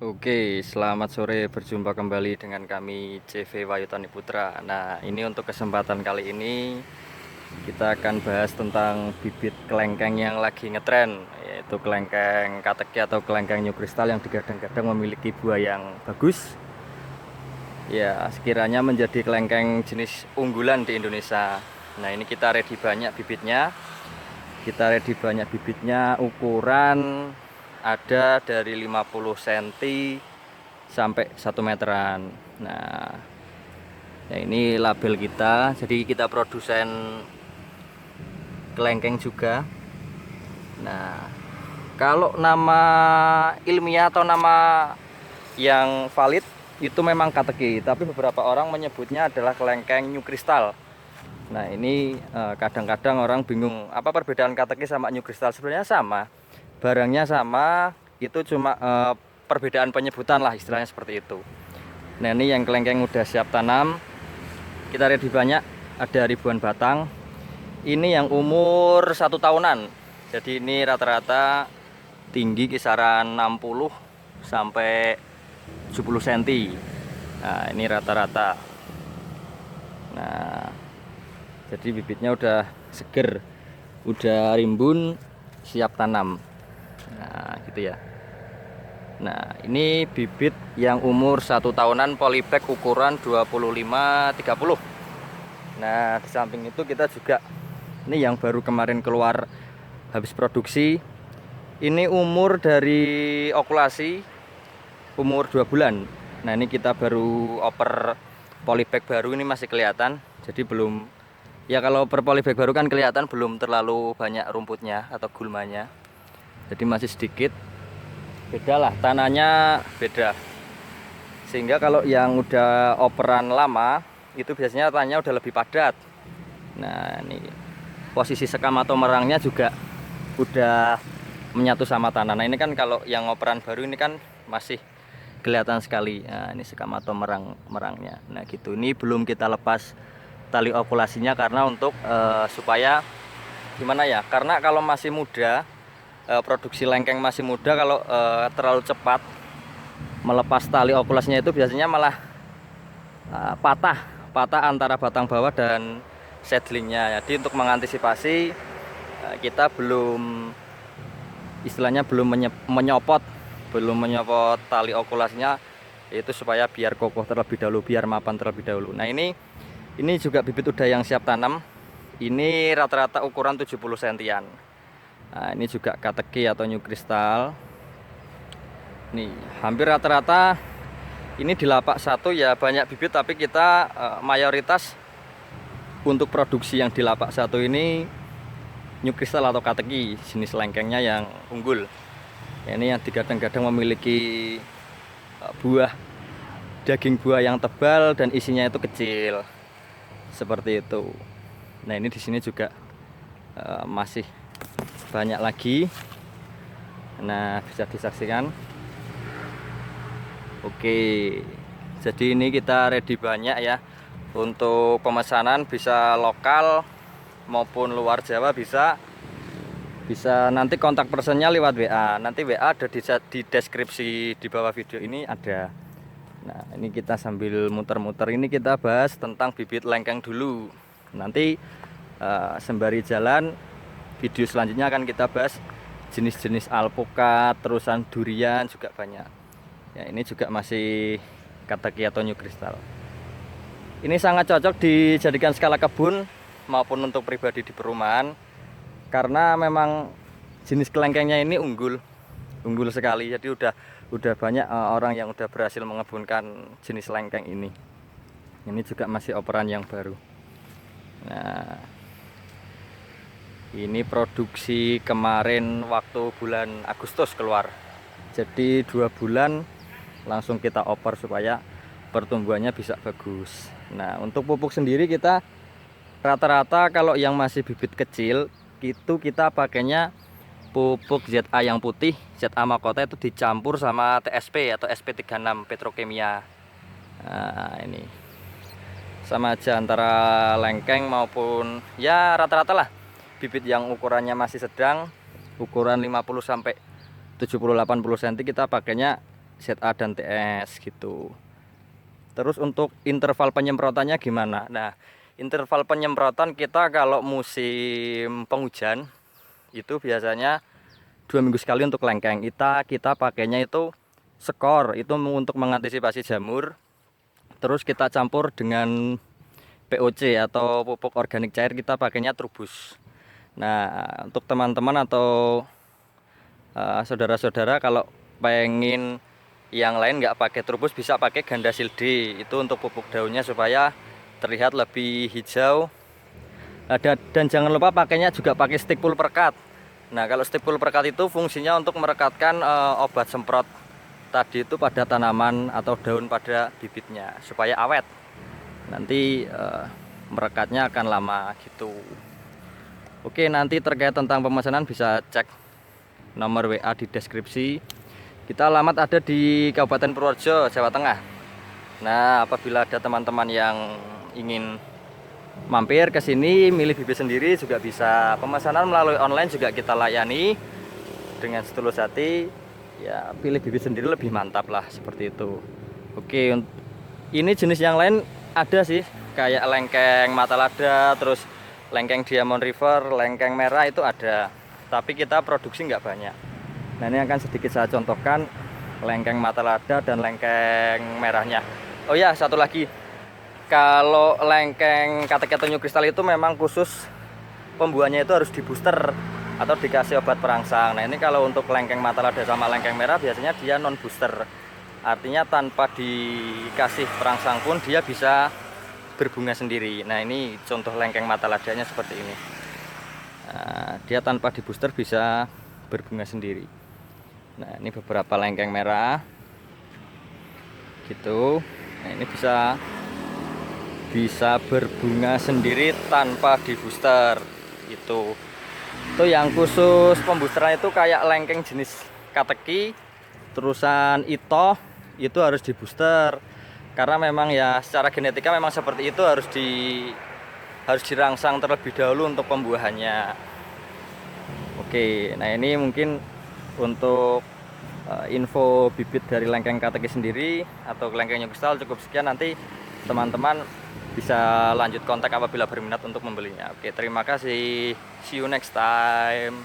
Oke, selamat sore. Berjumpa kembali dengan kami CV Wayutani Putra. Nah, ini untuk kesempatan kali ini kita akan bahas tentang bibit kelengkeng yang lagi ngetren, yaitu kelengkeng kateki atau kelengkeng new crystal yang digadang-gadang memiliki buah yang bagus. Ya, sekiranya menjadi kelengkeng jenis unggulan di Indonesia. Nah, ini kita ready banyak bibitnya. Kita ready banyak bibitnya, ukuran ada dari 50 cm sampai 1 meteran. Nah, ya ini label kita. Jadi kita produsen kelengkeng juga. Nah, kalau nama ilmiah atau nama yang valid itu memang kateki, tapi beberapa orang menyebutnya adalah kelengkeng new crystal. Nah, ini kadang-kadang orang bingung apa perbedaan kateki sama new crystal. Sebenarnya sama, barangnya sama, itu cuma perbedaan penyebutan lah, istilahnya seperti itu. Nah, ini yang kelengkeng udah siap tanam, kita ready banyak, ada ribuan batang. Ini yang umur 1 tahunan, jadi ini rata-rata tinggi kisaran 60 sampai 70 cm. Nah, ini rata-rata. Nah, jadi bibitnya udah seger, udah rimbun, siap tanam. Nah, gitu ya. Nah, ini bibit yang umur 1 tahunan, polybag ukuran 25-30. Nah, di samping itu kita juga, ini yang baru kemarin keluar habis produksi. Ini umur dari okulasi umur 2 bulan. Nah, ini kita baru oper polybag baru, ini masih kelihatan. Jadi belum, ya kalau per polybag baru kan kelihatan belum terlalu banyak rumputnya atau gulmanya. Jadi masih sedikit. Beda lah, tanahnya beda. Sehingga kalau yang udah operan lama itu biasanya tanahnya udah lebih padat. Nah, ini posisi sekam atau merangnya juga udah menyatu sama tanah. Nah, ini kan kalau yang operan baru ini kan masih kelihatan sekali. Nah, ini sekam atau merangnya. Nah, gitu. Ini belum kita lepas tali okulasinya karena untuk supaya gimana ya? Karena kalau masih muda, produksi lengkeng masih muda, kalau terlalu cepat melepas tali okulasinya itu biasanya malah patah antara batang bawah dan seedlingnya. Jadi untuk mengantisipasi, kita belum, istilahnya belum menyopot tali okulasinya, itu supaya biar kokoh terlebih dahulu, biar mapan terlebih dahulu. Nah, ini juga bibit udah yang siap tanam. Ini rata-rata ukuran 70 cm-an. Nah, ini juga kateki atau new crystal. Nih, hampir rata-rata ini di lapak satu ya banyak bibit, tapi kita mayoritas untuk produksi yang di lapak satu ini new crystal atau kateki, jenis lengkengnya yang unggul. Ya, ini yang digadang-gadang memiliki daging buah yang tebal dan isinya itu kecil, seperti itu. Nah, ini di sini juga masih banyak lagi. Nah, bisa disaksikan. Oke, jadi ini kita ready banyak ya. Untuk pemesanan bisa lokal maupun luar Jawa bisa. Bisa nanti kontak personnya lewat WA. Nanti WA ada di deskripsi di bawah video ini ada. Nah, ini kita sambil muter-muter, ini kita bahas tentang bibit lengkeng dulu. Nanti sembari jalan, video selanjutnya akan kita bahas jenis-jenis alpukat, terusan durian juga banyak. Ya, ini juga masih kateki atau new crystal. Ini sangat cocok dijadikan skala kebun maupun untuk pribadi di perumahan, karena memang jenis kelengkengnya ini unggul sekali. Jadi udah banyak orang yang udah berhasil mengebunkan jenis lengkeng ini. Ini juga masih operan yang baru. Nah, ini produksi kemarin waktu bulan Agustus keluar. Jadi 2 bulan langsung kita oper supaya pertumbuhannya bisa bagus. Nah, untuk pupuk sendiri kita rata-rata kalau yang masih bibit kecil itu kita pakainya pupuk ZA yang putih, ZA Makota, itu dicampur sama TSP atau SP36 Petrokimia. Nah, ini sama aja antara lengkeng maupun, ya rata-rata lah bibit yang ukurannya masih sedang, ukuran 50 sampai 70-80 cm, kita pakainya ZA dan TS gitu. Terus untuk interval penyemprotannya gimana? Nah, interval penyemprotan kita kalau musim penghujan itu biasanya 2 minggu sekali untuk lengkeng. Kita pakainya itu skor, itu untuk mengantisipasi jamur. Terus kita campur dengan POC atau pupuk organik cair, kita pakainya Trubus. Nah, untuk teman-teman atau saudara-saudara kalau pengen yang lain nggak pakai Trubus, bisa pakai Gandasil D, itu untuk pupuk daunnya supaya terlihat lebih hijau. Dan jangan lupa pakainya juga pakai stick pulperkat. Nah, kalau stick pulperkat itu fungsinya untuk merekatkan obat semprot tadi itu pada tanaman atau daun pada bibitnya supaya awet. Nanti merekatnya akan lama gitu. Oke, nanti terkait tentang pemesanan bisa cek nomor WA di deskripsi. Kita alamat ada di Kabupaten Purworejo, Jawa Tengah. Nah, apabila ada teman-teman yang ingin mampir ke sini milih bibit sendiri juga bisa. Pemesanan melalui online juga kita layani dengan setulus hati. Ya, pilih bibit sendiri lebih mantap lah, seperti itu. Oke, ini jenis yang lain ada sih, kayak lengkeng mata lada, terus lengkeng Diamond River, lengkeng merah itu ada. Tapi kita produksi nggak banyak. Nah, ini akan sedikit saya contohkan lengkeng mata lada dan lengkeng merahnya. Oh ya, satu lagi. Kalau lengkeng kata-kata new crystal itu memang khusus pembuahannya itu harus di booster atau dikasih obat perangsang. Nah, ini kalau untuk lengkeng mata lada sama lengkeng merah biasanya dia non booster. Artinya tanpa dikasih perangsang pun dia bisa berbunga sendiri. Nah, ini contoh lengkeng mata ladanya seperti ini. Nah, dia tanpa di booster bisa berbunga sendiri. Nah, ini beberapa lengkeng merah gitu. Nah, ini bisa berbunga sendiri tanpa di booster itu yang khusus pemboosteran itu kayak lengkeng jenis kateki terusan itu harus di booster karena memang ya secara genetika memang seperti itu, harus dirangsang terlebih dahulu untuk pembuahannya. Oke, nah ini mungkin untuk info bibit dari lengkeng kateki sendiri atau lengkeng new crystal cukup sekian. Nanti teman-teman bisa lanjut kontak apabila berminat untuk membelinya. Oke, terima kasih. See you next time.